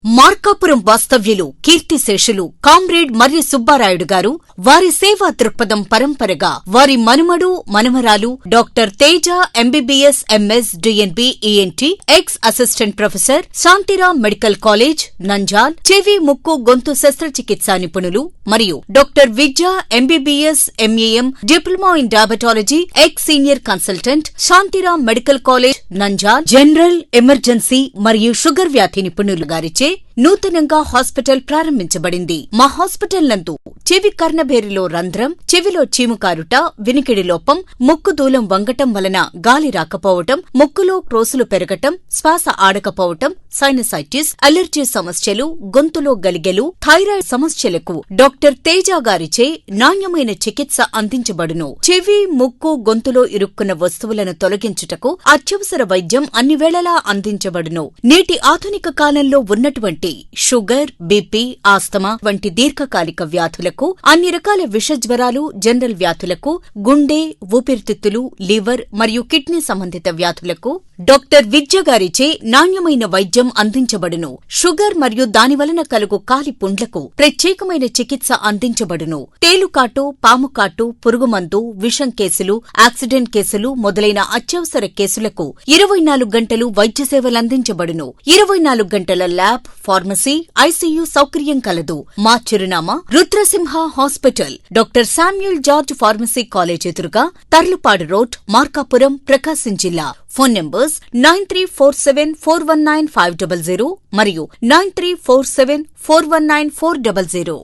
మార్కాపురం వాస్తవ్యులు కీర్తిశేషులు కామ్రేడ్ మర్రి సుబ్బారాయుడు గారు వారి సేవా దృక్పథం పరంపరగా వారి మనుమడు మనుమరాలు doctor Teja MBBS MS DNB ENT ex assistant professor Shantiram medical college Nandyal చెవి ముక్కు గొంతు శస్త్రచికిత్సా నిపుణులు మరియు doctor Vidya MBBS MAM diploma in diabetology ex senior consultant Shantiram medical college Nandyal general emergency మరియు షుగర్ వ్యాధి నిపుణులు గారిచే నూతనంగా హాస్పిటల్ ప్రారంభించబడింది. మా హాస్పిటల్ నందు చెవి కర్ణభేరిలో రంధ్రం, చెవిలో చీముకారుట, వినికిడి లోపం, ముక్కు దూలం వంగటం వలన గాలి రాకపోవటం, ముక్కులో క్రోసులు పెరగటం, శ్వాస ఆడకపోవటం, సైనసైటిస్, అలర్జీ సమస్యలు, గొంతులో గలిగెలు, థైరాయిడ్ సమస్యలకు డాక్టర్ తేజ గారిచే నాణ్యమైన చికిత్స అందించబడును. చెవి, ముక్కు, గొంతులో ఇరుక్కున్న వస్తువులను తొలగించుటకు అత్యవసర వైద్యం అన్ని వేళలా అందించబడును. నేటి ఆధునిక కాలంలో ఉన్నటువంటి షుగర్, బీపీ, ఆస్తమా వంటి దీర్ఘకాలిక వ్యాధులకు, అన్ని రకాల విషజ్వరాలు, జనరల్ వ్యాధులకు, గుండె, ఊపిరితిత్తులు, లివర్ మరియు కిడ్నీ సంబంధిత వ్యాధులకు డాక్టర్ విద్య గారిచే నాణ్యమైన వైద్యం అందించబడును. షుగర్ మరియు దానివలన కలుగు కాలి పుండ్లకు ప్రత్యేకమైన చికిత్స అందించబడును. తేలుకాటు, పాముకాటు, పురుగుమందు, విషం కేసులు, యాక్సిడెంట్ కేసులు మొదలైన అత్యవసర కేసులకు 24 గంటలు వైద్య సేవలందించబడును. 24 గంటల ల్యాబ్, ఫార్మసీ, ఐసీయూ సౌకర్యం కలదు. మా చిరునామా Rudrasimha hospital, doctor Samuel George pharmacy college ఎదురుగా, తర్లుపాడు రోడ్, మార్కాపురం, ప్రకాశం జిల్లా. ఫోన్ నంబర్స్ 9347419500 మరియు 9347419400.